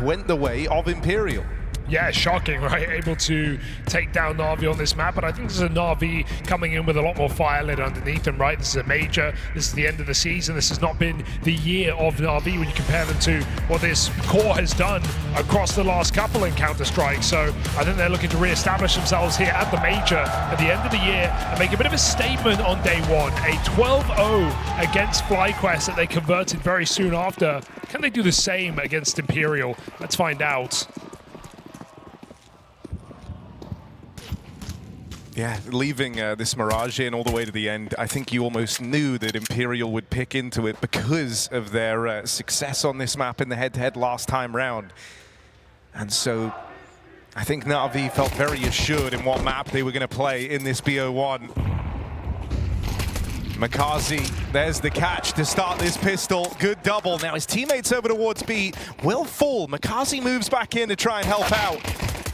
went the way of Imperial. Yeah, shocking, right? Able to take down NAVI on this map, but I think this is a NAVI coming in with a lot more fire lit underneath them, right? This is a major, this is the end of the season. This has not been the year of NAVI when you compare them to what this core has done across the last couple in Counter-Strike. So I think they're looking to re-establish themselves here at the major at the end of the year and make a bit of a statement on day one. A 12-0 against FlyQuest that they converted very soon after. Can they do the same against Imperial? Let's find out. Yeah, leaving this Mirage in all the way to the end, I think you almost knew that Imperial would pick into it because of their success on this map in the head-to-head last time round. And so I think NAVI felt very assured in what map they were going to play in this BO1. Makazi, there's the catch to start this pistol. Good double. Now his teammates over towards B will fall. Makazi moves back in to try and help out.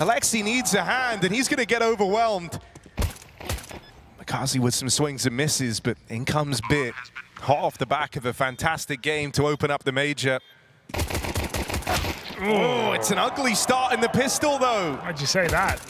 Alexi needs a hand, and he's going to get overwhelmed. Makazi with some swings and misses, but in comes Bit. Hot off the back of a fantastic game to open up the major. Oh, it's an ugly start in the pistol, though. Why'd you say that?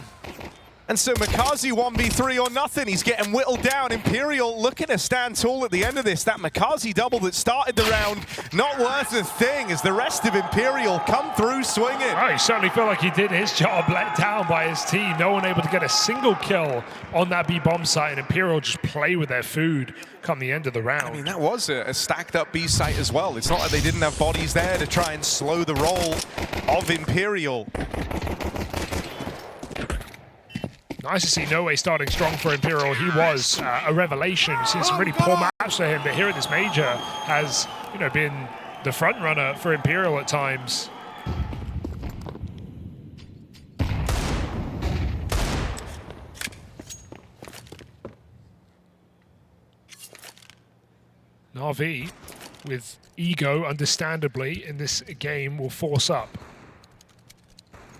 And so Makazi 1v3 or nothing. He's getting whittled down. Imperial looking to stand tall at the end of this. That Makazi double that started the round, not worth a thing as the rest of Imperial come through swinging. Oh, he certainly felt like he did his job, let down by his team. No one able to get a single kill on that B bomb site, and Imperial just play with their food come the end of the round. I mean, that was a stacked up B site as well. It's not like they didn't have bodies there to try and slow the roll of Imperial. Nice to see No Way starting strong for Imperial. He was a revelation. You've seen some really poor maps for him, but here at this major has, been the front runner for Imperial at times. NAVI, with ego, understandably, in this game, will force up.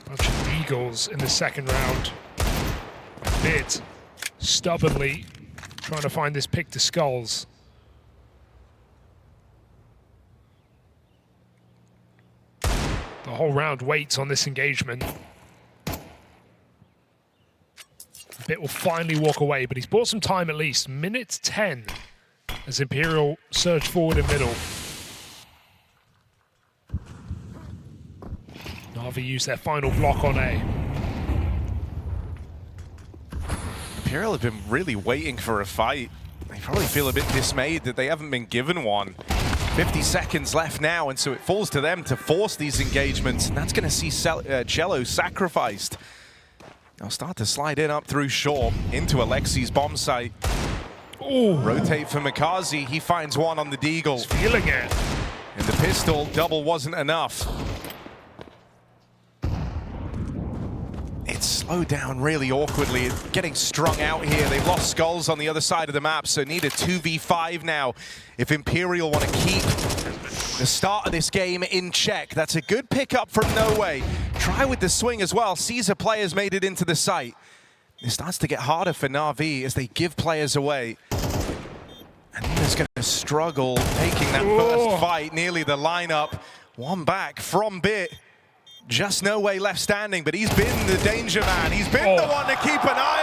Bunch of Eagles in the second round. Bit stubbornly trying to find this pick to skulls. The whole round waits on this engagement. Bit will finally walk away, but he's bought some time at least. Minute 10 as Imperial surge forward in middle. NAVI use their final block on A. Imperial have been really waiting for a fight. They probably feel a bit dismayed that they haven't been given one. 50 seconds left now, and so it falls to them to force these engagements, and that's going to see Cello sacrificed. They'll start to slide in up through short into Alexi's bomb site. Ooh. Rotate for Makazi. He finds one on the Deagle. He's feeling it. And the pistol double wasn't enough. It's slowed down really awkwardly, getting strung out here. They've lost skulls on the other side of the map, so need a 2v5 now if Imperial want to keep the start of this game in check. That's a good pickup from No Way. Try with the swing as well. Caesar players made it into the site. It starts to get harder for NAVI as they give players away. And Nina's going to struggle taking that first fight, nearly the lineup. One back from Bit. Just No Way left standing, but he's been the danger man. He's been the one to keep an eye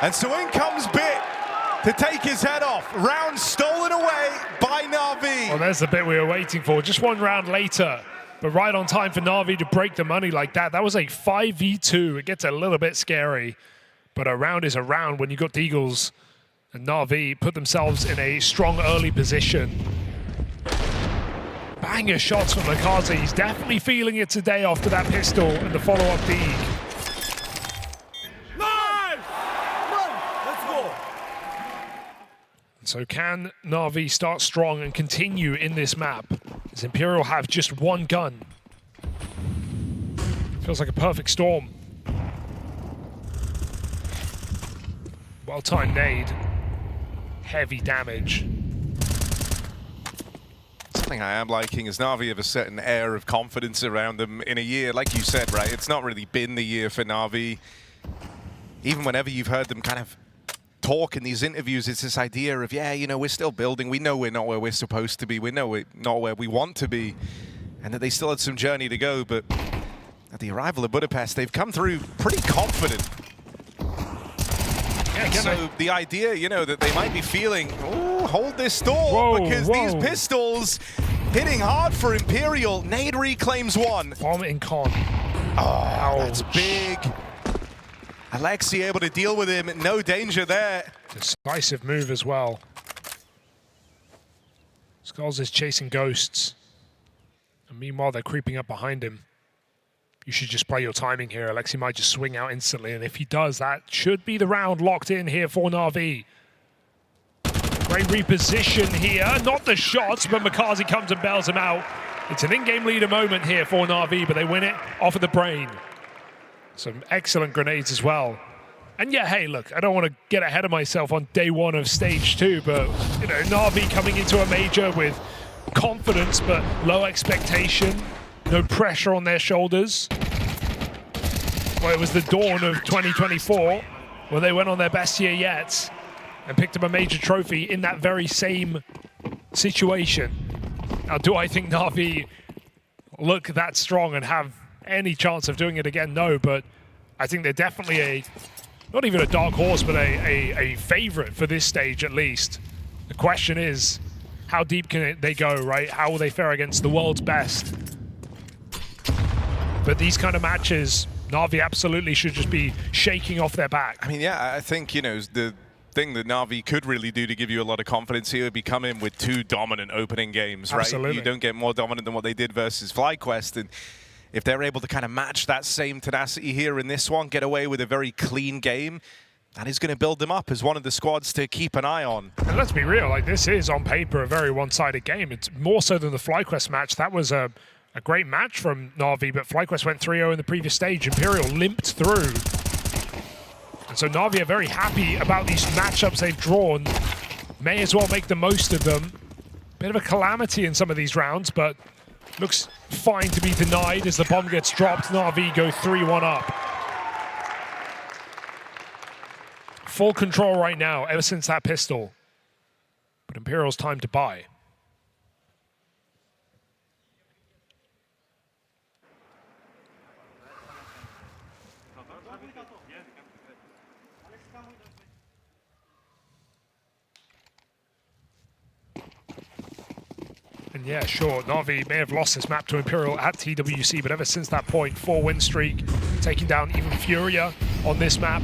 on. And so in comes Bit to take his head off. Round stolen away by NAVI. Well, there's the bit we were waiting for. Just one round later, but right on time for NAVI to break the money like that. That was a 5v2. It gets a little bit scary, but a round is a round when you got the Eagles, and NAVI put themselves in a strong early position. Banger shots from Makazi. He's definitely feeling it today after that pistol and the follow-up dig. Let's go. So can NAVI start strong and continue in this map? As Imperial have just one gun. Feels like a perfect storm. Well-timed nade. Heavy damage. Something I am liking is NAVI have a certain air of confidence around them in a year. Like you said, right, it's not really been the year for NAVI. Even whenever you've heard them kind of talk in these interviews, it's this idea of, yeah, we're still building. We know we're not where we're supposed to be. We know we're not where we want to be. and that they still had some journey to go, but at the arrival of Budapest, they've come through pretty confident. Yeah, so the idea, you know, that they might be feeling, oh, hold this door, because these pistols hitting hard for Imperial. Nade reclaims one. Vomiting con. Oh, that's big. Alexi able to deal with him, no danger there. Decisive move as well. Skulls is chasing ghosts. And meanwhile, they're creeping up behind him. You should just play your timing here. Alexi might just swing out instantly, and if he does, that should be the round locked in here for Na'Vi. Great reposition here. Not the shots, but Makazi comes and bails him out. It's an in-game leader moment here for Na'Vi, but they win it off of the brain. Some excellent grenades as well. And yeah, hey, look, I don't want to get ahead of myself on day one of stage 2, but you know, Na'Vi coming into a major with confidence but low expectation, no pressure on their shoulders. Well, it was the dawn of 2024 where they went on their best year yet and picked up a major trophy in that very same situation. Now, do I think Na'Vi look that strong and have any chance of doing it again? No, but I think they're definitely not even a dark horse, but a favorite for this stage at least. The question is, how deep can they go, right? How will they fare against the world's best? But these kind of matches, Na'Vi absolutely should just be shaking off their back. I mean, yeah, I think, you know, the thing that Na'Vi could really do to give you a lot of confidence here would be come in with 2 dominant opening games, right? Absolutely. You don't get more dominant than what they did versus FlyQuest, and if they're able to kind of match that same tenacity here in this one, get away with a very clean game, that is going to build them up as one of the squads to keep an eye on. And let's be real, like this is on paper a very one-sided game. It's more so than the FlyQuest match. That was a great match from Na'Vi, but FlyQuest went 3-0 in the previous stage. Imperial limped through. And so Na'Vi are very happy about these matchups they've drawn. May as well make the most of them. Bit of a calamity in some of these rounds, but looks fine to be denied as the bomb gets dropped. Na'Vi go 3-1 up. Full control right now, ever since that pistol. But Imperial's time to buy. And yeah, sure, Na'Vi may have lost this map to Imperial at TWC, but ever since that point, 4-win streak, taking down even Furia on this map.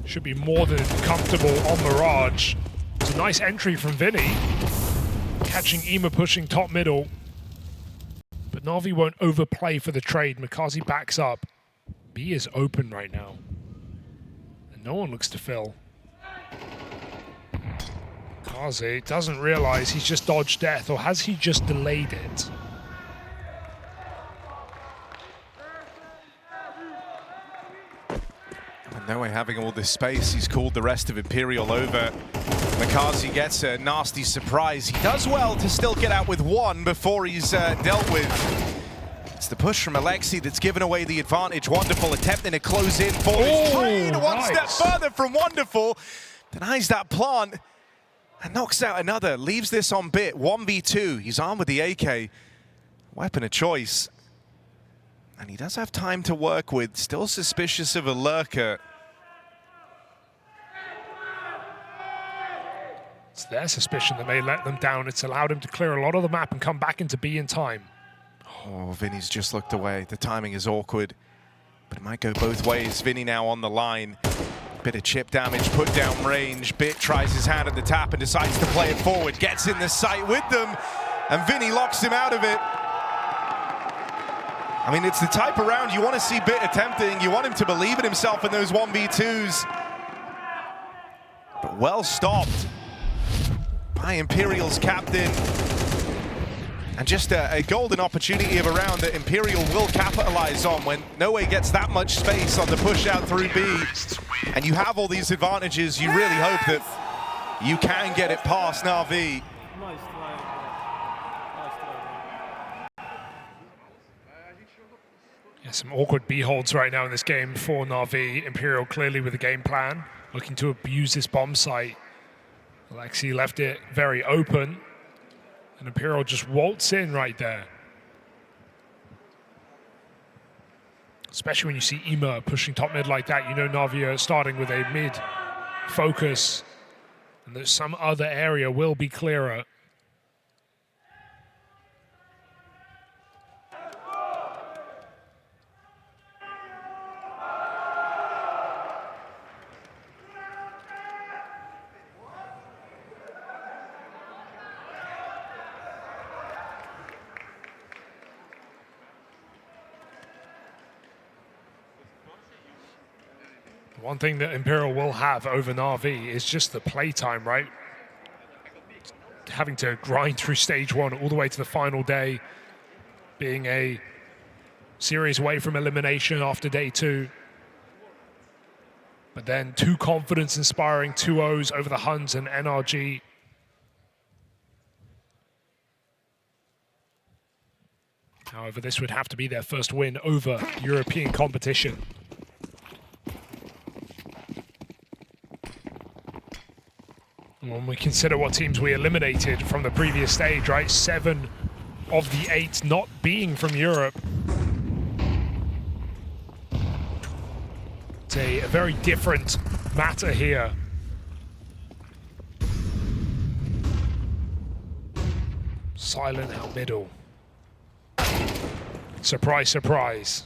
Should be more than comfortable on Mirage. It's a nice entry from Vinny, catching Ema pushing top middle. But Na'Vi won't overplay for the trade. Makazi backs up. B is open right now. And no one looks to fill. Makazi doesn't realize he's just dodged death, or has he just delayed it? Now we're having all this space. He's called the rest of Imperial over. Makazi gets a nasty surprise. He does well to still get out with 1 before he's dealt with. It's the push from Alexi that's given away the advantage. Wonderful attempting to close in for this trade. One step further from Wonderful. Denies that plant and knocks out another. Leaves this on bit. 1v2. He's armed with the AK. Weapon of choice. And he does have time to work with. Still suspicious of a lurker. It's their suspicion that may let them down. It's allowed him to clear a lot of the map and come back into B in time. Oh, Vinny's just looked away. The timing is awkward, but it might go both ways. Vinny now on the line. Bit of chip damage, put down range. Bit tries his hand at the tap and decides to play it forward. Gets in the sight with them, and Vinny locks him out of it. I mean, it's the type of round you want to see Bit attempting. You want him to believe in himself in those 1v2s. But well stopped by Imperial's captain. And just a golden opportunity of a round that Imperial will capitalize on when No Way gets that much space on the push out through B. And you have all these advantages, you really hope that you can get it past Na'Vi. Yeah, some awkward B holds right now in this game for Na'Vi. Imperial clearly with a game plan, looking to abuse this bomb site. Alexi left it very open. And Imperial just waltz in right there. Especially when you see Ema pushing top mid like that, you know Navi are starting with a mid focus, and that some other area will be clearer. One thing that Imperial will have over Na'Vi is just the playtime, right? Having to grind through stage one all the way to the final day, being a series away from elimination after day 2. But then 2 confidence-inspiring 2-0s over the Huns and NRG. However, this would have to be their first win over European competition. When we consider what teams we eliminated from the previous stage, right? 7 of the 8 not being from Europe. It's a very different matter here. Silent out middle. Surprise, surprise.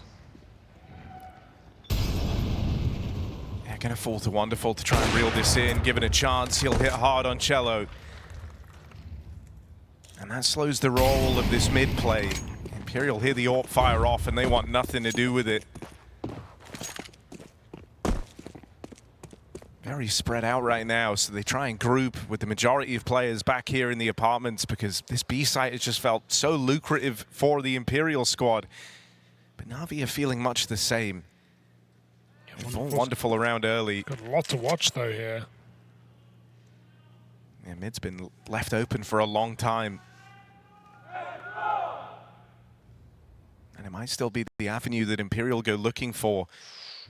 Gonna fall to Wonderful to try and reel this in. Given a chance, he'll hit hard on Cello. And that slows the roll of this mid play. Imperial hear the AWP fire off and they want nothing to do with it. Very spread out right now, so they try and group with the majority of players back here in the apartments because this B site has just felt so lucrative for the Imperial squad. But Na'Vi are feeling much the same. Wonderful around early. Got a lot to watch though here. Yeah, mid's been left open for a long time. And it might still be the avenue that Imperial go looking for.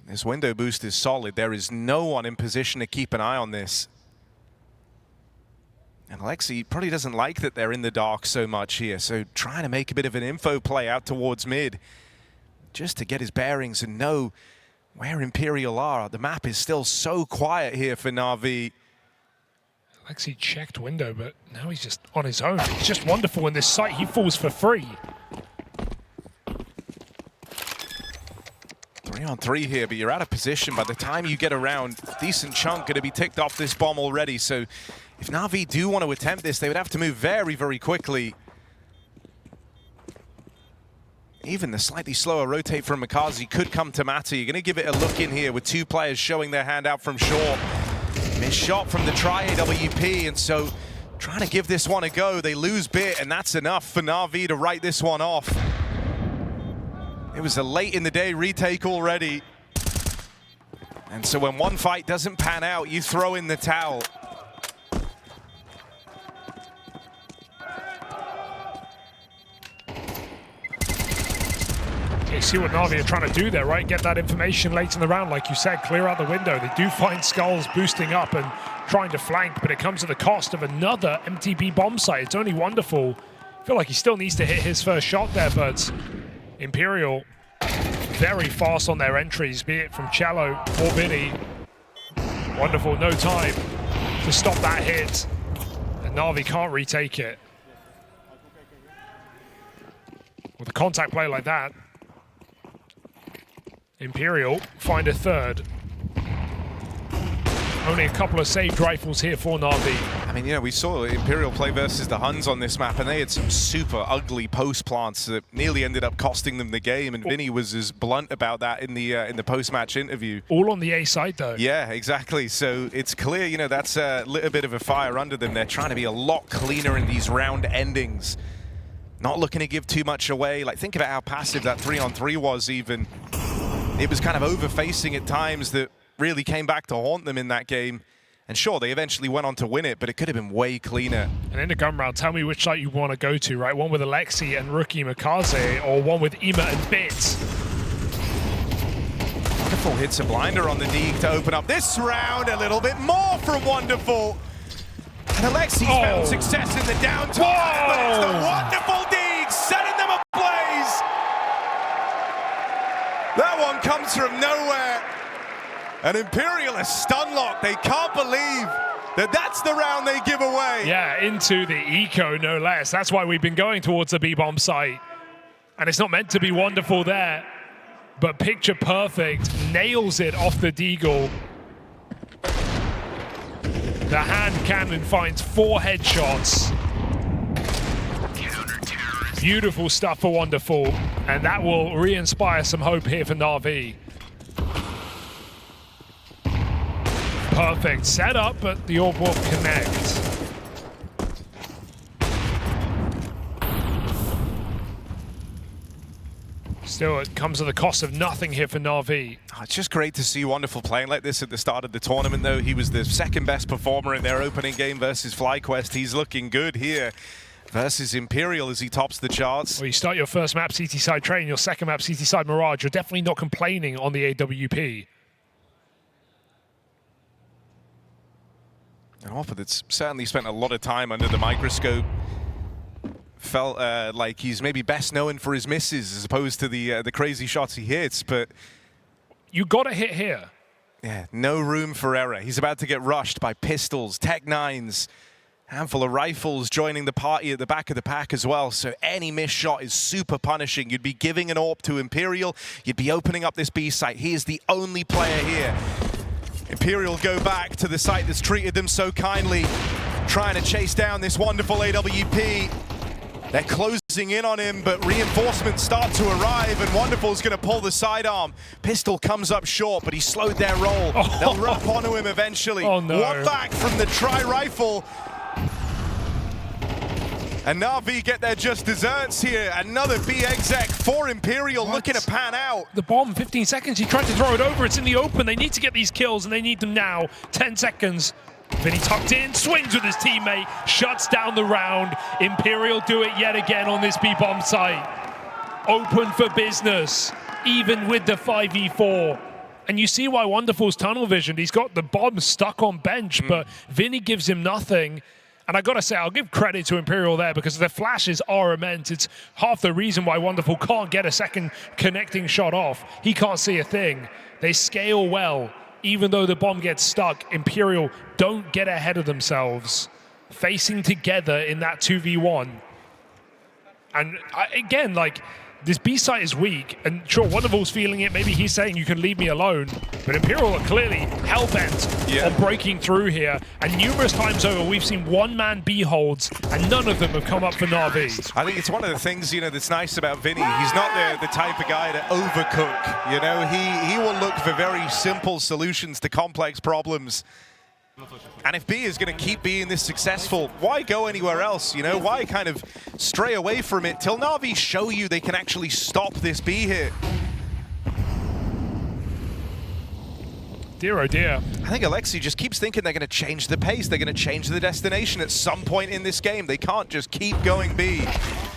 This window boost is solid. There is no one in position to keep an eye on this. And Alexi probably doesn't like that they're in the dark so much here, so trying to make a bit of an info play out towards mid just to get his bearings and know where Imperial are. The map is still so quiet here for Na'Vi. Alexi checked window, but now he's just on his own. He's just wonderful in this site. He falls for free. 3-on-3 here, but you're out of position. By the time you get around, a decent chunk going to be ticked off this bomb already. So if Na'Vi do want to attempt this, they would have to move very, very quickly. Even the slightly slower rotate from Makazi could come to matter. You're going to give it a look in here with 2 players showing their hand out from short. Missed shot from the tri-AWP, and so trying to give this one a go. They lose bit, and that's enough for Na'Vi to write this one off. It was a late in the day retake already. And so when one fight doesn't pan out, you throw in the towel. You see what Na'Vi are trying to do there, right? Get that information late in the round, like you said, clear out the window. They do find Skulls boosting up and trying to flank, but it comes at the cost of another MTB bomb site. It's only Wonderful. I feel like he still needs to hit his first shot there, but Imperial very fast on their entries, be it from Cello or Vinny. Wonderful, no time to stop that hit, and Na'Vi can't retake it. With a contact play like that, Imperial find a third. Only a couple of saved rifles here for Na'Vi. I mean, you know, we saw Imperial play versus the Huns on this map, and they had some super ugly post plants that nearly ended up costing them the game. And Vinny was as blunt about that in the post-match interview. All on the A side, though. Yeah, exactly. So it's clear, you know, that's a little bit of a fire under them. They're trying to be a lot cleaner in these round endings. Not looking to give too much away. Like, think about how passive that 3-on-3 was even. It was kind of over-facing at times that really came back to haunt them in that game. And sure, they eventually went on to win it, but it could have been way cleaner. And in the gun round, tell me which site you want to go to, right? One with Alexi and Rookie Makaze, or one with Ema and Bits? Wonderful hits a blinder on the Neeg to open up this round. A little bit more from Wonderful. And Alexi's found success in the down time, but it's the wonderful Deeg setting them ablaze. That one comes from nowhere. And Imperial is stun locked. They can't believe that that's the round they give away. Yeah, into the eco, no less. That's why we've been going towards the B-bomb site. And it's not meant to be wonderful there, but picture perfect, nails it off the Deagle. The hand cannon finds 4 headshots. Beautiful stuff for Wonderful, and that will re-inspire some hope here for NAVI. Perfect setup, but the orb will connect. Still, it comes at the cost of nothing here for NAVI. Oh, it's just great to see Wonderful playing like this at the start of the tournament, though. He was the second best performer in their opening game versus FlyQuest. He's looking good here versus Imperial as he tops the charts. Well, you start your first map CT side Train, your second map CT side Mirage. You're definitely not complaining on the AWP. An offer that's certainly spent a lot of time under the microscope. Felt like he's maybe best known for his misses as opposed to the crazy shots he hits, but you gotta hit here. Yeah, no room for error. He's about to get rushed by pistols, Tech 9s, handful of rifles joining the party at the back of the pack as well, so any missed shot is super punishing. You'd be giving an AWP to Imperial, you'd be opening up this B site. He is the only player here. Imperial go back to the site that's treated them so kindly, trying to chase down this wonderful AWP. They're closing in on him, but reinforcements start to arrive, and Wonderful's going to pull the sidearm. Pistol comes up short, but he slowed their roll. They'll wrap onto him eventually. Oh, no. One back from the tri-rifle. And NAVI get their just desserts here. Another B exec for Imperial looking to pan out. The bomb, 15 seconds. He tried to throw it over. It's in the open. They need to get these kills, and they need them now. 10 seconds. Then he tucked in, swings with his teammate, shuts down the round. Imperial do it yet again on this B-bomb site. Open for business, even with the 5v4. And you see why Wonderful's tunnel vision. He's got the bomb stuck on bench, but Vinny gives him nothing. And I gotta say, I'll give credit to Imperial there because the flashes are immense. It's half the reason why Wonderful can't get a second connecting shot off. He can't see a thing. They scale well. Even though the bomb gets stuck, Imperial don't get ahead of themselves. Facing together in that 2v1. And again, like, this B site is weak, and sure, Wonderful's feeling it. Maybe he's saying, you can leave me alone. But Imperial are clearly hell-bent on breaking through here. And numerous times over, we've seen one-man B holds, and none of them have come up for NAVI. I think it's one of the things, you know, that's nice about Vinny. He's not the type of guy to overcook. You know, he will look for very simple solutions to complex problems. And if B is going to keep being this successful, why go anywhere else? You know, why kind of stray away from it till NAVI show you they can actually stop this B hit? Dear oh dear. I think Alexi just keeps thinking they're going to change the pace. They're going to change the destination at some point in this game. They can't just keep going B.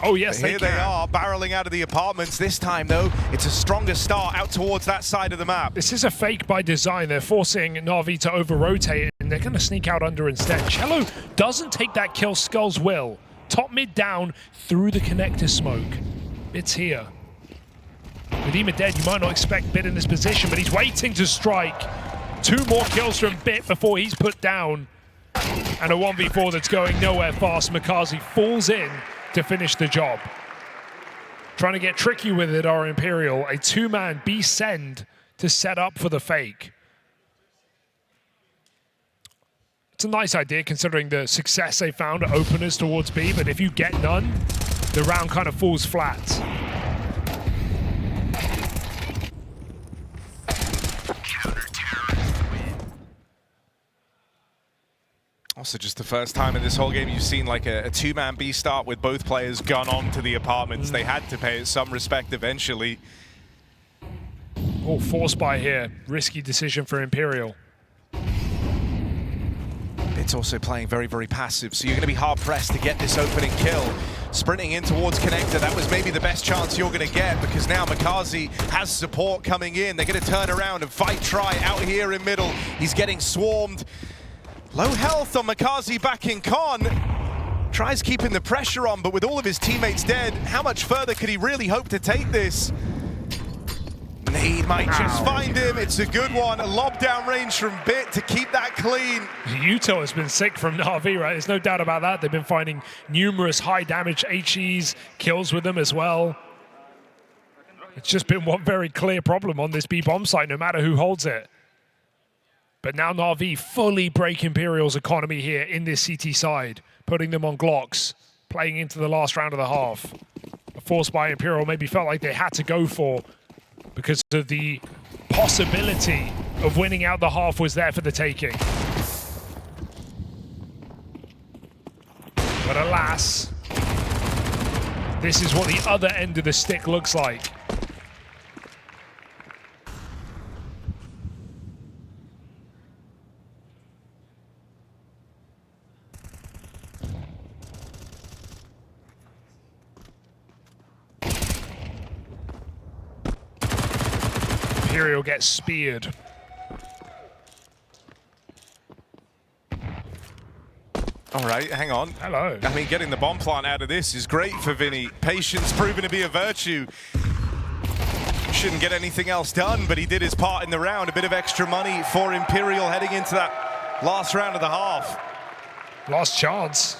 Oh, yes, Here they are, barreling out of the apartments. This time, though, it's a stronger start out towards that side of the map. This is a fake by design. They're forcing NAVI to over-rotate, and they're going to sneak out under instead. Cello doesn't take that kill, Skulls will. Top mid down through the connector smoke. It's here. With Ema dead, you might not expect Bit in this position, but he's waiting to strike. 2 more kills from Bit before he's put down. And a 1v4 that's going nowhere fast. Makazi falls in to finish the job. Trying to get tricky with it are Imperial. A 2-man B send to set up for the fake. It's a nice idea considering the success they found at openers towards B, but if you get none, the round kind of falls flat. Also, just the first time in this whole game you've seen like a 2-man B start with both players gone on to the apartments. They had to pay it some respect eventually. Oh, force buy here. Risky decision for Imperial. It's also playing very, very passive, so you're going to be hard-pressed to get this opening kill. Sprinting in towards Connector, that was maybe the best chance you're going to get because now Makazi has support coming in. They're going to turn around and fight Try out here in middle. He's getting swarmed. Low health on Makazi backing Con. Tries keeping the pressure on, but with all of his teammates dead, how much further could he really hope to take this? He might just find him. It's a good one. A lob down range from Bit to keep that clean. Utah has been sick from Na'Vi, right? There's no doubt about that. They've been finding numerous high damage HEs, kills with them as well. It's just been one very clear problem on this B bomb site, no matter who holds it. But now Na'Vi fully break Imperial's economy here in this CT side, putting them on Glocks, playing into the last round of the half. A force by Imperial maybe felt like they had to go for, because of the possibility of winning out the half was there for the taking. But alas, this is what the other end of the stick looks like. Imperial gets speared. All right, hang on. Hello. I mean, getting the bomb plant out of this is great for Vinny. Patience proven to be a virtue. Shouldn't get anything else done, but he did his part in the round. A bit of extra money for Imperial heading into that last round of the half. Last chance.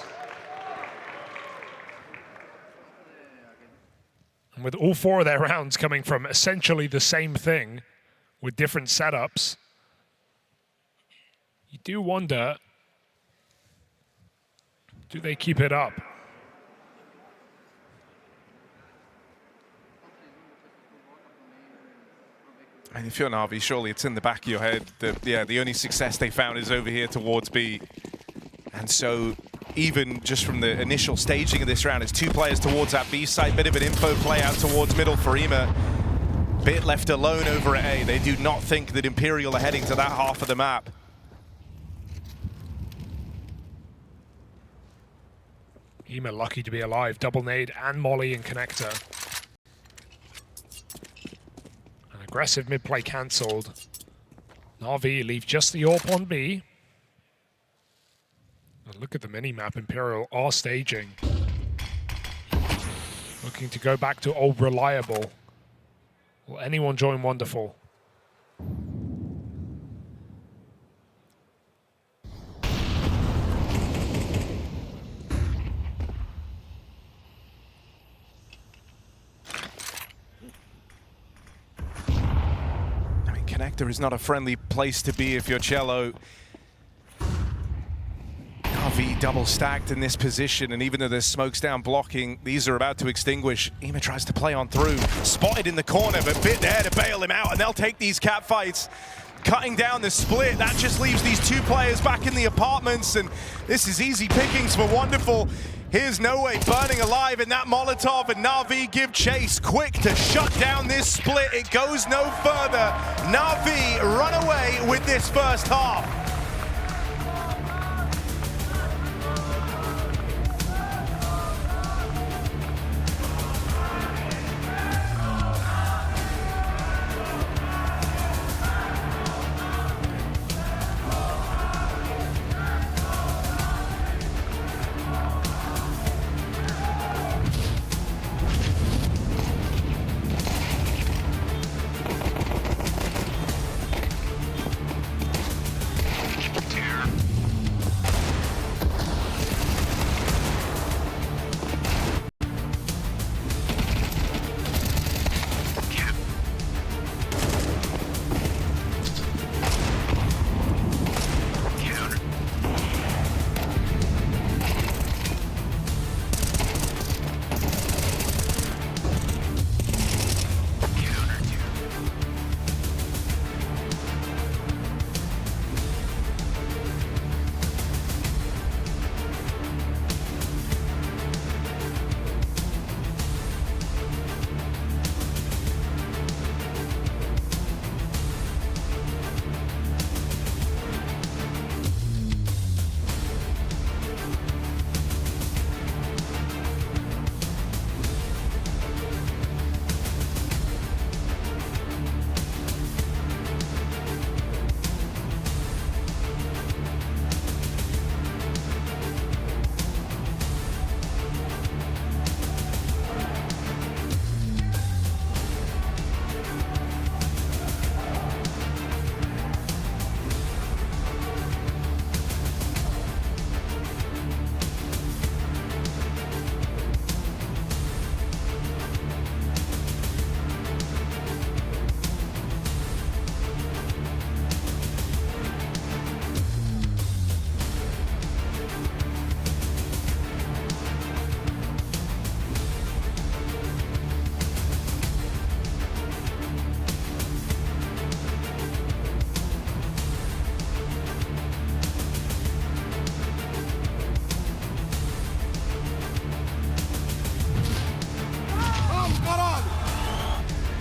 And with all 4 of their rounds coming from essentially the same thing with different setups, you do wonder, do they keep it up? And if you're Na'Vi, surely it's in the back of your head that, yeah, the only success they found is over here towards B. And so even just from the initial staging of this round, it's 2 players towards that B side, bit of an info play out towards middle for Ema. Bit left alone over at A. They do not think that Imperial are heading to that half of the map. Ema lucky to be alive. Double nade and molly and connector. An aggressive mid play cancelled. Na'Vi leave just the AWP on B. And look at the mini-map Imperial are staging. Looking to go back to old reliable. Will anyone join Wonderful? I mean, connector is not a friendly place to be if you're Cello. Na'Vi double stacked in this position, and even though there's smokes down blocking, these are about to extinguish. Ema tries to play on through, spotted in the corner, but Bit there to bail him out, and they'll take these cat fights. Cutting down the split, that just leaves these 2 players back in the apartments, and this is easy pickings for Wonderful. Here's No Way burning alive in that Molotov, and Na'Vi give chase quick to shut down this split. It goes no further. Na'Vi run away with this first half.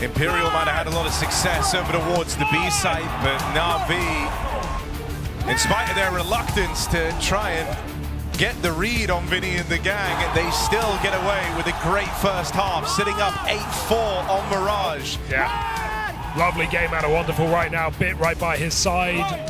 Imperial might have had a lot of success over towards the B site, but NAVI, in spite of their reluctance to try and get the read on Vinny and the gang, they still get away with a great first half, sitting up 8-4 on Mirage. Yeah, lovely game out of Wonderful right now, bit right by his side.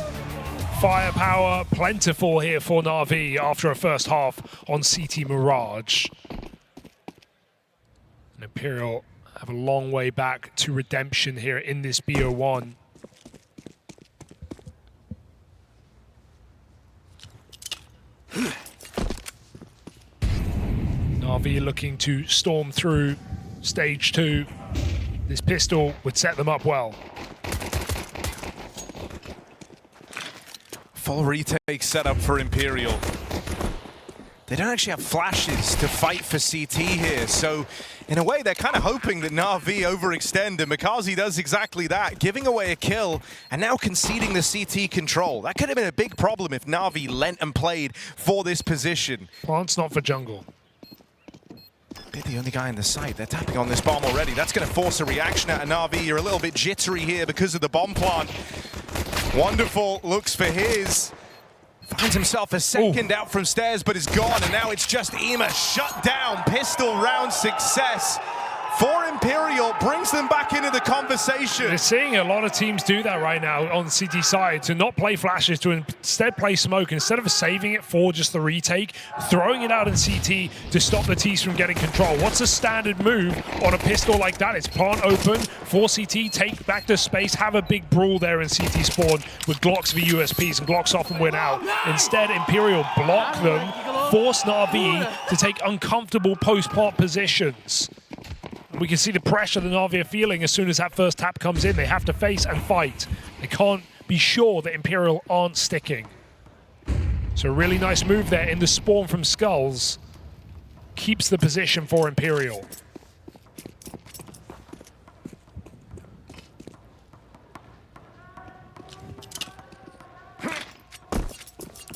Firepower plentiful here for NAVI after a first half on CT Mirage. And Imperial have a long way back to redemption here in this BO1. NAVI looking to storm through stage 2. This pistol would set them up well. Full retake setup for Imperial. They don't actually have flashes to fight for CT here, so in a way they're kind of hoping that NAVI overextend, and Mikaze does exactly that, giving away a kill and now conceding the CT control. That could have been a big problem if NAVI lent and played for this position. Plant's not for jungle. They're the only guy in the site. They're tapping on this bomb already. That's going to force a reaction out of NAVI. You're a little bit jittery here because of the bomb plant. Wonderful looks for his. Finds himself a second out from stairs, but is gone, and now it's just Ema shut down. Pistol round success for Imperial, brings them back into the conversation. We're seeing a lot of teams do that right now on the CT side, to not play flashes, to instead play smoke. Instead of saving it for just the retake, throwing it out in CT to stop the T's from getting control. What's a standard move on a pistol like that? It's plant open, for CT, take back the space, have a big brawl there in CT spawn with Glocks v USPs, and Glocks often win out. Instead, Imperial block them, force NAVI to take uncomfortable post-plant positions. We can see the pressure the NAVI are feeling as soon as that first tap comes in. They have to face and fight. They can't be sure that Imperial aren't sticking. So a really nice move there in the spawn from Skulls. Keeps the position for Imperial.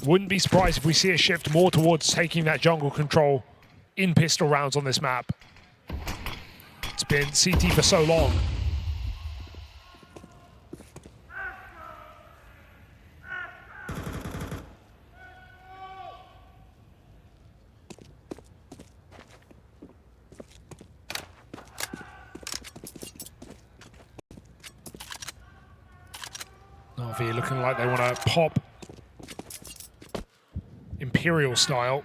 Wouldn't be surprised if we see a shift more towards taking that jungle control in pistol rounds on this map. It's been CT for so long. NAVI looking like they want to pop Imperial style.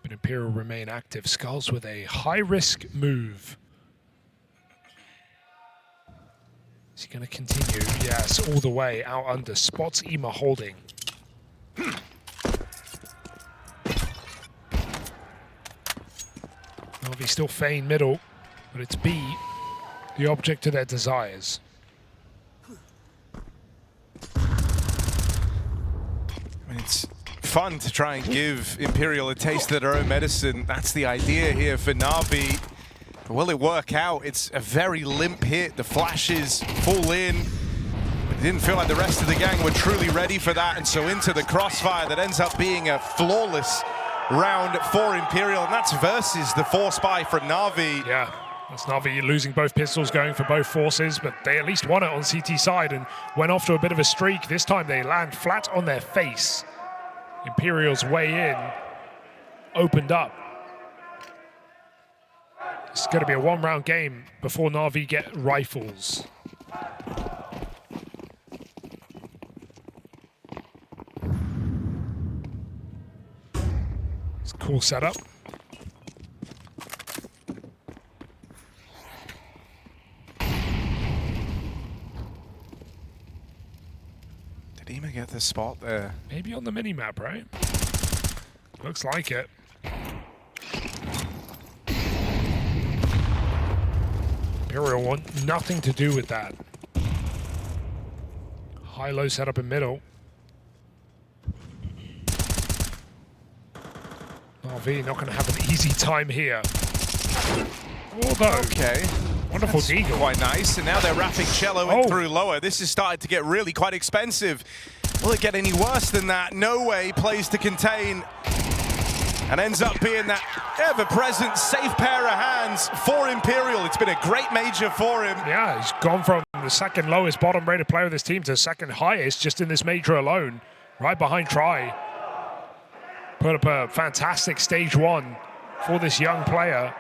But Imperial remain active. Skulls with a high-risk move. Is he going to continue? Yes, all the way out under. Spots Ema holding. NAVI still feign middle, but it's B, the object of their desires. I mean, it's fun to try and give Imperial a taste of their own medicine. That's the idea here for NAVI. But will it work out? It's a very limp hit. The flashes fall in. It didn't feel like the rest of the gang were truly ready for that, and so into the crossfire that ends up being a flawless round for Imperial, and that's versus the force buy from NAVI. Yeah, that's NAVI losing both pistols, going for both forces, but they at least won it on CT side and went off to a bit of a streak. This time they land flat on their face. Imperial's way in opened up. It's going to be a one-round game before NAVI get rifles. It's a cool setup. Did Ema get the spot there? Maybe on the mini-map, right? Looks like it. Imperial want nothing to do with that. High-low setup in middle. NAVI not going to have an easy time here. Although, okay. Wonderful deagle. Quite nice, and now they're wrapping Cello in through lower. This is starting to get really quite expensive. Will it get any worse than that? No way. Plays to contain. and ends up being that ever-present safe pair of hands for Imperial. It's been a great major for him. Yeah, he's gone from the second lowest bottom-rated player of this team to second highest just in this major alone, right behind Try. Put up a fantastic stage one for this young player.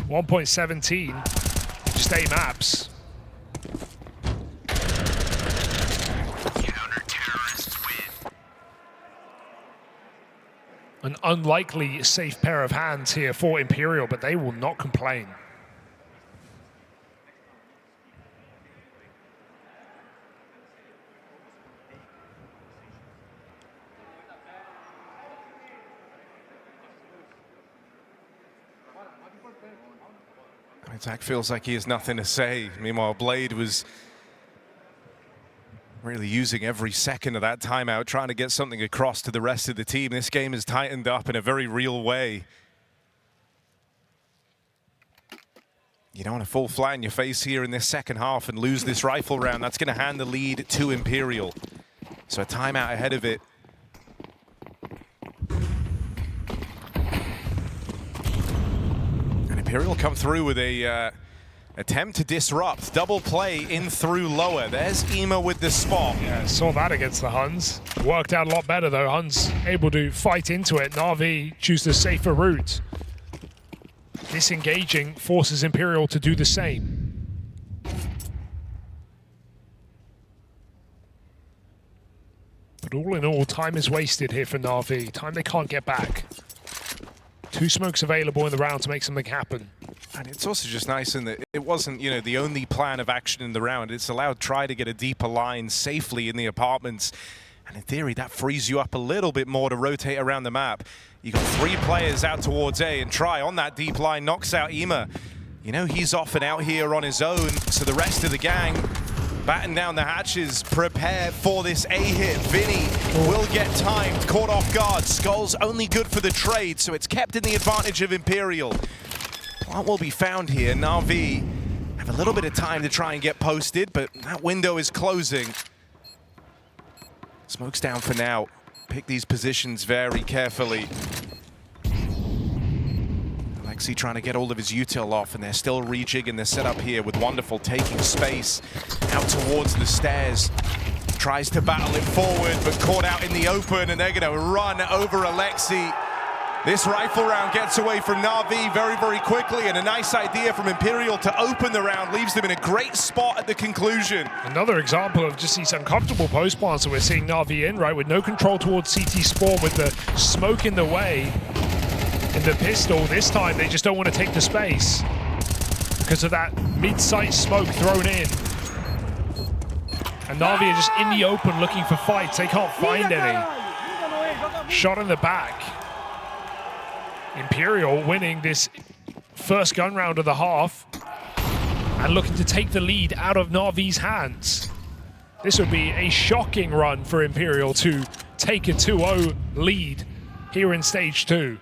1.17, just 8 maps. An unlikely safe pair of hands here for Imperial, but they will not complain. Zach feels like he has nothing to say. Meanwhile, Blade was really using every second of that timeout, trying to get something across to the rest of the team. This game has tightened up in a very real way. You don't want to fall flat in your face here in this second half and lose this rifle round. That's going to hand the lead to Imperial. So a timeout ahead of it. And Imperial come through with a attempt to disrupt. Double play in through lower. There's Ema with the spot. Yeah, saw that against the Huns. Worked out a lot better though. Huns able to fight into it. NAVI choose the safer route. Disengaging forces Imperial to do the same. But all in all, time is wasted here for NAVI. Time they can't get back. 2 smokes available in the round to make something happen. And it's also just nice in that it wasn't, you know, the only plan of action in the round. It's allowed Try to get a deeper line safely in the apartments. And in theory, that frees you up a little bit more to rotate around the map. You got 3 players out towards A, and Try on that deep line knocks out Ema. You know, he's off and out here on his own, so the rest of the gang batten down the hatches, prepare for this A hit. Vinny will get timed, caught off guard. Skull's only good for the trade, so it's kept in the advantage of Imperial. Plant will be found here. NAVI have a little bit of time to try and get posted, but that window is closing. Smoke's down for now. Pick these positions very carefully. Alexi trying to get all of his util off, and they're still rejigging the setup here with Wonderful taking space out towards the stairs. Tries to battle it forward, but caught out in the open, and they're going to run over Alexi. This rifle round gets away from NAVI very, very quickly, and a nice idea from Imperial to open the round leaves them in a great spot at the conclusion. Another example of just these uncomfortable post plants that we're seeing NAVI in, right, with no control towards CT Sport, with the smoke in the way. In the pistol, this time they just don't want to take the space because of that mid-sight smoke thrown in. And NAVI are just in the open looking for fights. They can't find any. Shot in the back. Imperial winning this first gun round of the half and looking to take the lead out of NAVI's hands. This would be a shocking run for Imperial to take a 2-0 lead here in stage 2.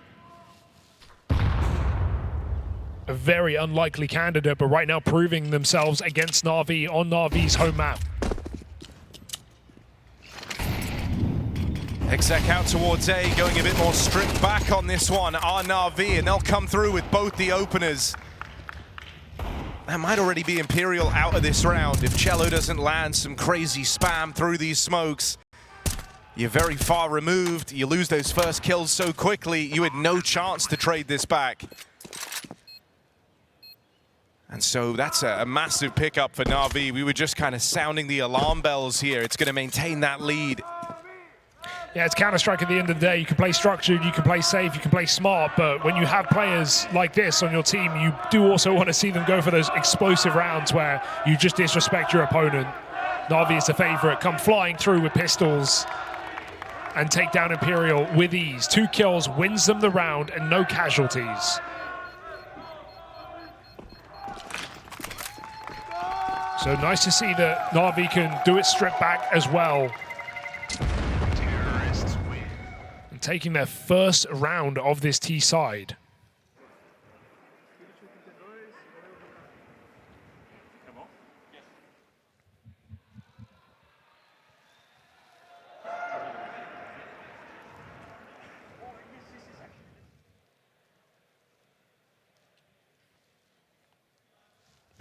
A very unlikely candidate, but right now proving themselves against NAVI on NAVI's home map. Exec out towards A, going a bit more stripped back on this one, are NAVI, and they'll come through with both the openers. That might already be Imperial out of this round if Cello doesn't land some crazy spam through these smokes. You're very far removed, you lose those first kills so quickly, you had no chance to trade this back. And so that's a massive pickup for NAVI. We were just kind of sounding the alarm bells here. It's going to maintain that lead. Yeah, it's Counter-Strike at the end of the day. You can play structured, you can play safe, you can play smart, but when you have players like this on your team, you do also want to see them go for those explosive rounds where you just disrespect your opponent. NAVI is the favorite, come flying through with pistols and take down Imperial with ease. 2 kills, wins them the round, and no casualties. So nice to see that NAVI can do it stripped back as well. And taking their first round of this T side.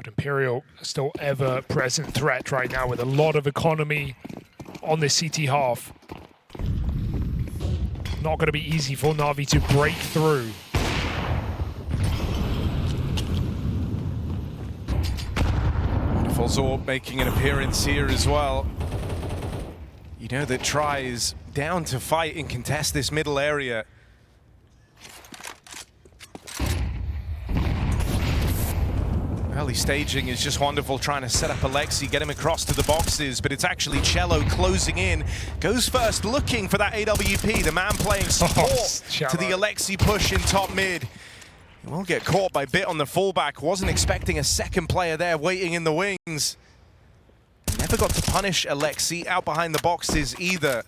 But Imperial still ever-present threat right now with a lot of economy on this CT half. Not going to be easy for NAVI to break through. Wonderful Zorb making an appearance here as well. You know that Try is down to fight and contest this middle area. Early staging is just wonderful, trying to set up Alexi, get him across to the boxes, but it's actually Cello closing in. Goes first, looking for that AWP, the man playing support to the Alexi push in top mid. He won't get caught by Bit on the fallback. Wasn't expecting a second player there waiting in the wings. Never got to punish Alexi out behind the boxes either.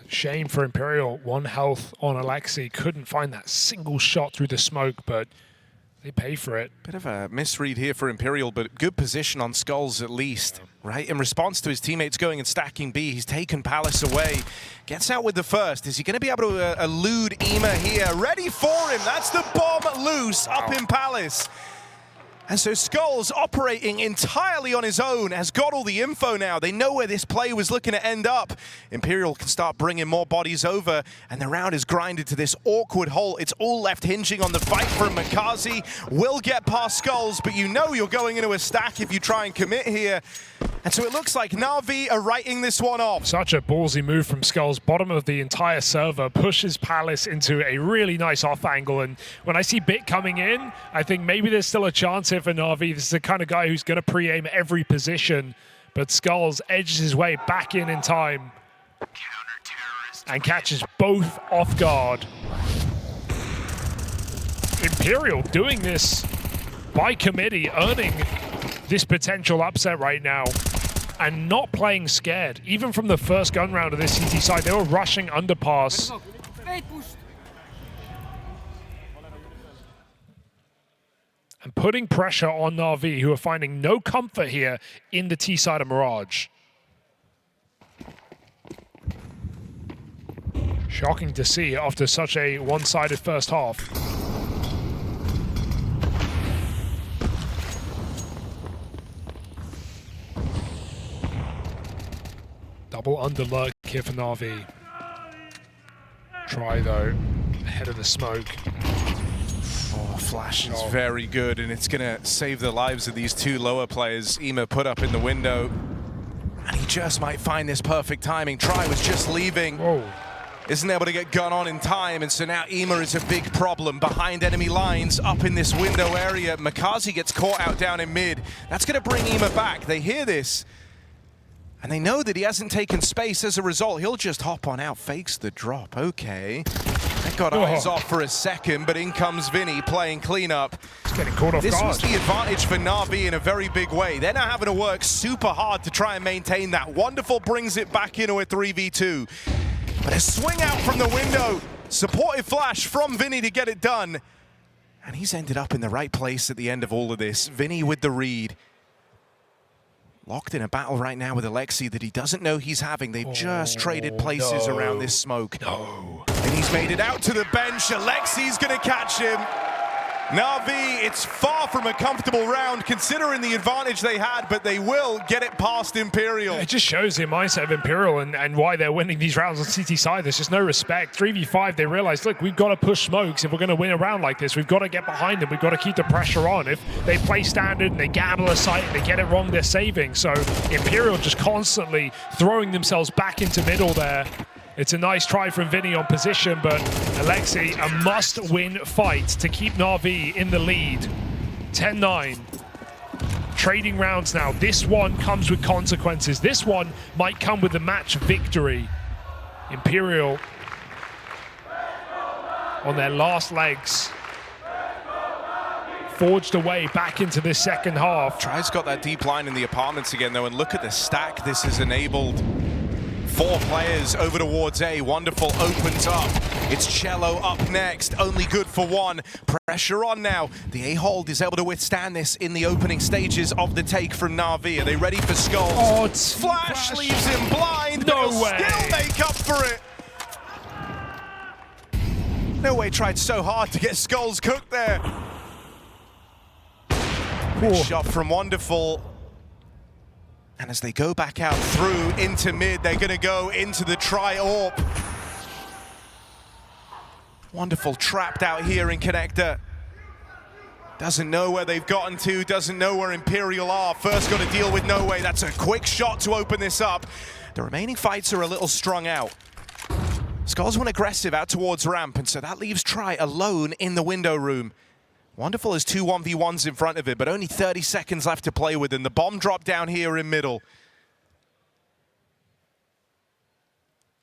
Shame for Imperial, 1 health on Alexi. Couldn't find that single shot through the smoke, but they pay for it. Bit of a misread here for Imperial, but good position on Skulls at least, right? In response to his teammates going and stacking B, he's taken Palace away. Gets out with the first. Is he going to be able to elude Ema here? Ready for him. That's the bomb loose up in Palace. And so Skulls, operating entirely on his own, has got all the info now. They know where this play was looking to end up. Imperial can start bringing more bodies over, and the round is grinded to this awkward hole. It's all left hinging on the fight from Makazi. Will get past Skulls, but you know you're going into a stack if you try and commit here. And so it looks like Na'Vi are writing this one off. Such a ballsy move from Skulls. Bottom of the entire server, pushes Palace into a really nice off angle. And when I see Bit coming in, I think maybe there's still a chance here for Na'Vi. This is the kind of guy who's going to pre-aim every position. But Skulls edges his way back in time and catches both off guard. Imperial doing this by committee, earning this potential upset right now, and not playing scared. Even from the first gun round of this CT side, they were rushing underpass. And putting pressure on Na'Vi, who are finding no comfort here in the T side of Mirage. Shocking to see after such a one-sided first half. Double under lurk here for Na'Vi. Try though, ahead of the smoke. Oh, Flash is very good, and it's gonna save the lives of these two lower players. Ema put up in the window, and he just might find this perfect timing. Try was just leaving. Whoa. Isn't able to get gun on in time, and so now Ema is a big problem behind enemy lines up in this window area. Makazi gets caught out down in mid. That's gonna bring Ema back. They hear this, and they know that he hasn't taken space as a result. He'll just hop on out, fakes the drop. Okay. That got eyes off for a second, but in comes Vinny playing cleanup. He's getting caught off guard. This was the advantage for Na'Vi in a very big way. They're now having to work super hard to try and maintain that. Wonderful brings it back into a 3v2. But a swing out from the window. Supportive flash from Vinny to get it done. And he's ended up in the right place at the end of all of this. Vinny with the read. Locked in a battle right now with Alexi that he doesn't know he's having. They've just traded places around this smoke. And he's made it out to the bench. Alexi's gonna catch him. Na'Vi, it's far from a comfortable round considering the advantage they had, but they will get it past Imperial. It just shows the mindset of Imperial and why they're winning these rounds on CT side. There's just no respect. 3v5, they realize, look, we've got to push smokes if we're going to win a round like this. We've got to get behind them. We've got to keep the pressure on. If they play standard and they gamble a site and they get it wrong, they're saving. So Imperial just constantly throwing themselves back into middle there. It's a nice try from Vinny on position, but Alexi, a must-win fight to keep Na'Vi in the lead. 10-9. Trading rounds now. This one comes with consequences. This one might come with the match victory. Imperial on their last legs. Forged away back into this second half. Try's got that deep line in the apartments again, though, and look at the stack this has enabled. 4 players over towards A. Wonderful opens up. It's Cello up next. Only good for 1. Pressure on now. The A-hold is able to withstand this in the opening stages of the take from Na'Vi. Are they ready for Skulls? Oh, it's Flash leaves him blind, no but he'll way. still make up for it. No Way tried so hard to get Skulls cooked there. Good shot from Wonderful. And as they go back out through into mid, they're going to go into the tri-AWP. Wonderful trapped out here in Connector. Doesn't know where they've gotten to, doesn't know where Imperial are. First got to deal with No Way. That's a quick shot to open this up. The remaining fights are a little strung out. Skulls went aggressive out towards ramp, and so that leaves Tri alone in the window room. Wonderful has 2 1v1s in front of it, but only 30 seconds left to play with, and the bomb drop down here in middle.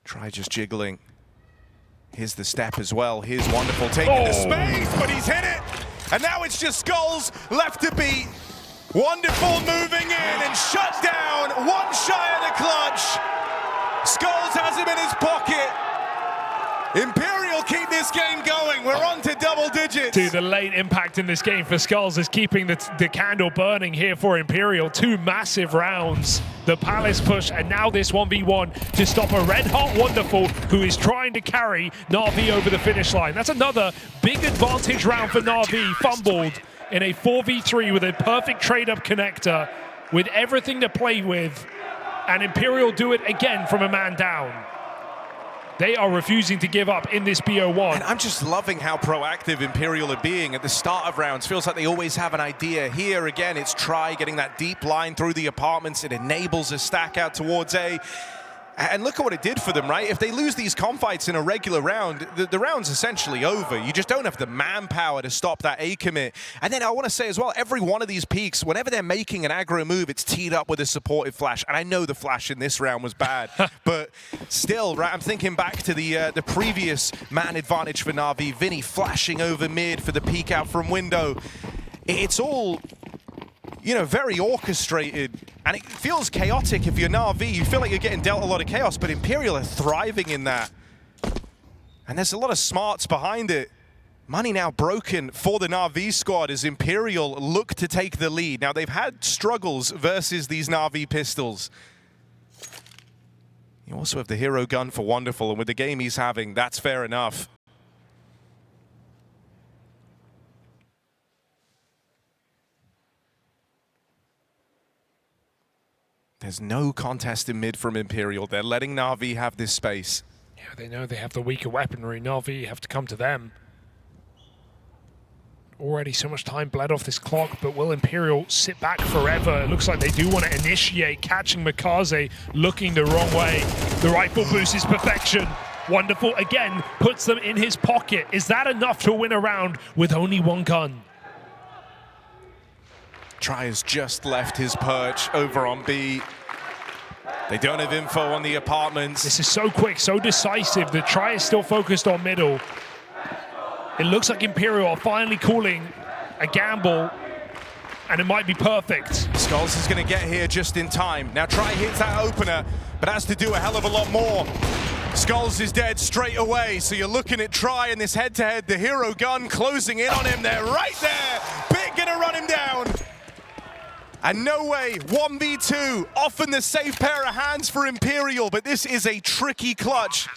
Tri just jiggling. Here's the step as well. Here's Wonderful taking the space, but he's hit it. And now it's just Skulls left to beat. Wonderful moving in and shut down. One shy of the clutch. Skulls has him in his pocket. Imperial keep this game going. We're on to double digits. Dude, the late impact in this game for Skulls is keeping the candle burning here for Imperial. 2 massive rounds. The Palace push, and now this 1v1 to stop a red-hot Wonderful who is trying to carry Na'Vi over the finish line. That's another big advantage round for Na'Vi, fumbled in a 4v3 with a perfect trade-up connector with everything to play with, and Imperial do it again from a man down. They are refusing to give up in this BO1. And I'm just loving how proactive Imperial are being at the start of rounds. Feels like they always have an idea. Here again, it's Tri getting that deep line through the apartments. It enables a stack out towards A. And look at what it did for them, right? If they lose these confights in a regular round, the round's essentially over. You just don't have the manpower to stop that A commit. And then I want to say as well, every one of these peaks, whenever they're making an aggro move, it's teed up with a supportive flash. And I know the flash in this round was bad, but still, right? I'm thinking back to the previous man advantage for Na'Vi. Vinny flashing over mid for the peek out from window. It's all, you know, very orchestrated, and it feels chaotic. If you're Na'Vi, you feel like you're getting dealt a lot of chaos, but Imperial are thriving in that. And there's a lot of smarts behind it. Money now broken for the Na'Vi squad as Imperial look to take the lead. Now, they've had struggles versus these Na'Vi pistols. You also have the hero gun for Wonderful, and with the game he's having, that's fair enough. There's no contest in mid from Imperial. They're letting Na'Vi have this space. Yeah, they know they have the weaker weaponry. Na'Vi have to come to them. Already so much time bled off this clock, but will Imperial sit back forever? It looks like they do want to initiate, catching Mikaze looking the wrong way. The rifle boost is perfection. Wonderful again puts them in his pocket. Is that enough to win a round with only one gun? Tri has just left his perch over on B. They don't have info on the apartments. This is so quick, so decisive. The Tri is still focused on middle. It looks like Imperial are finally calling a gamble, and it might be perfect. Skulls is going to get here just in time. Now Tri hits that opener, but has to do a hell of a lot more. Skulls is dead straight away, so you're looking at Tri in this head-to-head. The hero gun closing in on him. They're right there. Bit gonna run him down. And No Way, 1v2, often the safe pair of hands for Imperial, but this is a tricky clutch.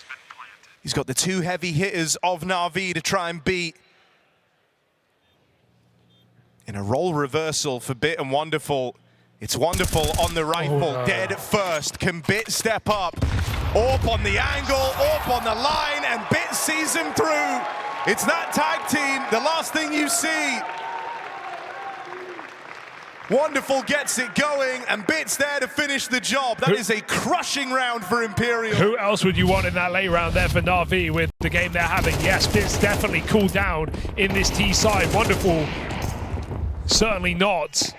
He's got the 2 heavy hitters of Na'Vi to try and beat. In a role reversal for Bit and Wonderful, it's Wonderful on the rifle, dead at first. Can Bit step up? AWP on the angle, AWP on the line, and Bit sees him through. It's that tag team, the last thing you see. Wonderful gets it going, and Bit's there to finish the job. That is a crushing round for Imperial. Who else would you want in that late round there for Na'Vi with the game they're having? Yes, Bit's definitely cooled down in this T side. Wonderful, certainly not.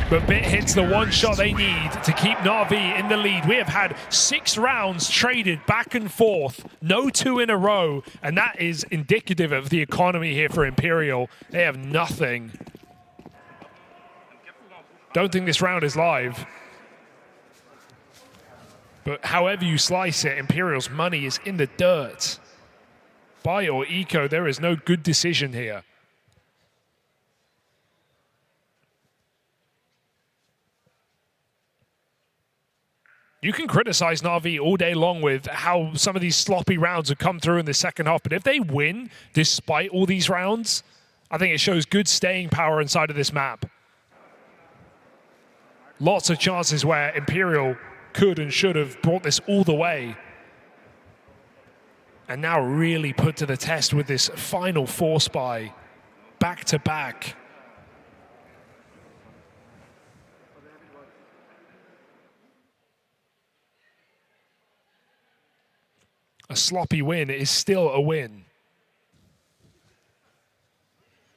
But Bit hits the one shot they need to keep Na'Vi in the lead. We have had 6 rounds traded back and forth, no 2 in a row, and that is indicative of the economy here for Imperial. They have nothing. Don't think this round is live. But however you slice it, Imperial's money is in the dirt. Buy or eco, there is no good decision here. You can criticize NAVI all day long with how some of these sloppy rounds have come through in the second half, but if they win despite all these rounds, I think it shows good staying power inside of this map. Lots of chances where Imperial could and should have brought this all the way. And now really put to the test with this final force buy, back-to-back. A sloppy win is still a win.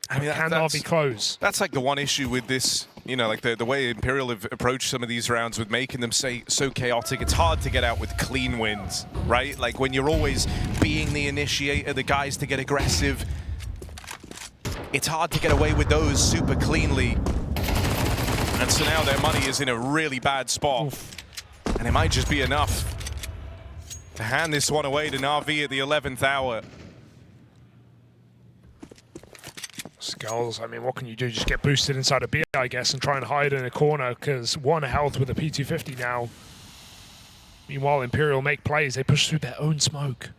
I mean, can NAVI close? That's like the one issue with this, you know, like the way Imperial have approached some of these rounds with making them so chaotic. It's hard to get out with clean wins, right? Like when you're always being the initiator, the guys to get aggressive, it's hard to get away with those super cleanly. And so now their money is in a really bad spot. Oof. And it might just be enough to hand this one away to NAVI at the 11th hour. Skulls, I mean, what can you do? Just get boosted inside a beer, I guess, and try and hide in a corner, because 1 health with a P250 now. Meanwhile, Imperial make plays. They push through their own smoke.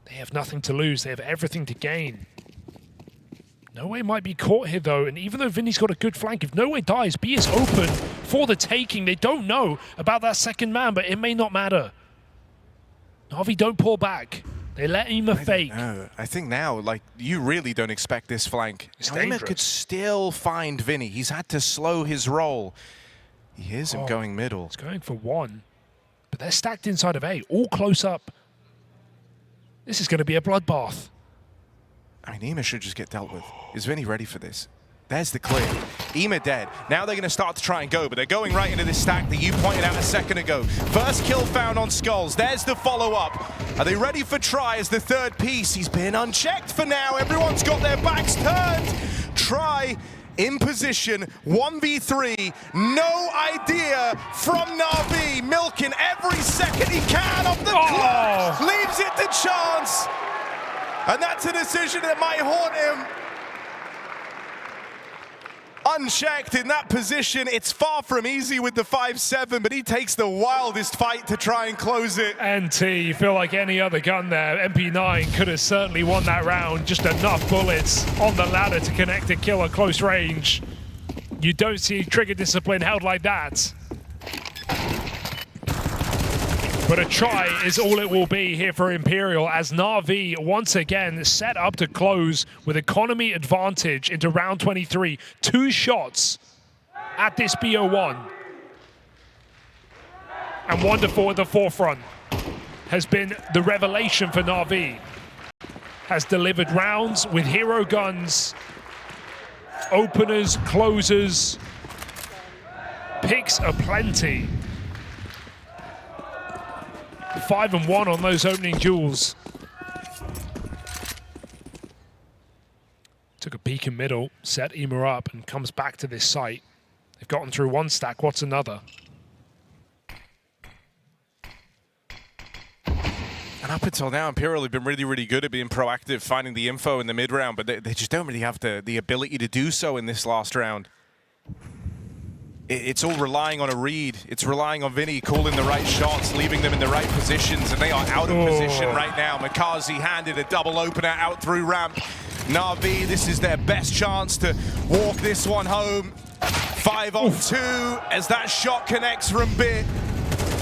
They have nothing to lose. They have everything to gain. No Way might be caught here, though, and even though Vinny's got a good flank, if No Way dies, B is open for the taking. They don't know about that second man, but it may not matter. NAVI don't pull back. They let him fake. I think now, like, you really don't expect this flank. Ima could still find Vinny. He's had to slow his roll. He hears him going middle. It's going for 1. But they're stacked inside of A, all close up. This is going to be a bloodbath. I mean, Ima should just get dealt with. Is Vinny ready for this? There's the clear. Ima dead. Now they're going to start to try and go, but they're going right into this stack that you pointed out a second ago. First kill found on Skulls. There's the follow-up. Are they ready for Try as the third piece? He's been unchecked for now. Everyone's got their backs turned. Try in position, 1v3. No idea from NAVI. Milking every second he can off the clock. Leaves it to chance. And that's a decision that might haunt him. Unchecked in that position. It's far from easy with the 5-7, but he takes the wildest fight to try and close it. NT, you feel like any other gun there. MP9 could have certainly won that round. Just enough bullets on the ladder to connect a kill at close range. You don't see trigger discipline held like that. But a try is all it will be here for Imperial as NAVI once again set up to close with economy advantage into round 23. 2 shots at this BO1. And Wonderful at the forefront has been the revelation for NAVI. Has delivered rounds with hero guns, openers, closers, picks aplenty. 5-1 on those opening duels. Took a peek in middle, set Ima up, and comes back to this site. They've gotten through 1 stack, what's another? And up until now, Imperial have been really, really good at being proactive, finding the info in the mid-round, but they just don't really have the ability to do so in this last round. It's all relying on a read. It's relying on Vinny calling the right shots, leaving them in the right positions, and they are out of position right now. Makazi handed a double opener out through ramp. NAVI, this is their best chance to walk this one home. 5-on-2 as that shot connects from Bit.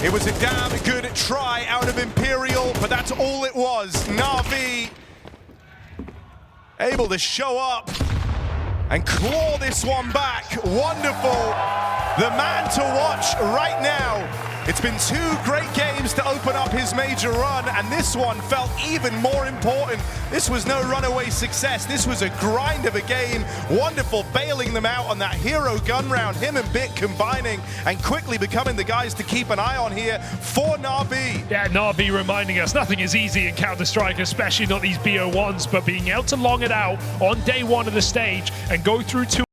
It was a damn good try out of Imperial, but that's all it was. NAVI able to show up and claw this one back. Wonderful. The man to watch right now. It's been 2 great games to open up his major run, and this one felt even more important. This was no runaway success. This was a grind of a game. Wonderful bailing them out on that hero gun round. Him and Bit combining and quickly becoming the guys to keep an eye on here for NAVI. Yeah, NAVI reminding us nothing is easy in Counter-Strike, especially not these BO1s, but being able to long it out on day 1 of the stage and go through 2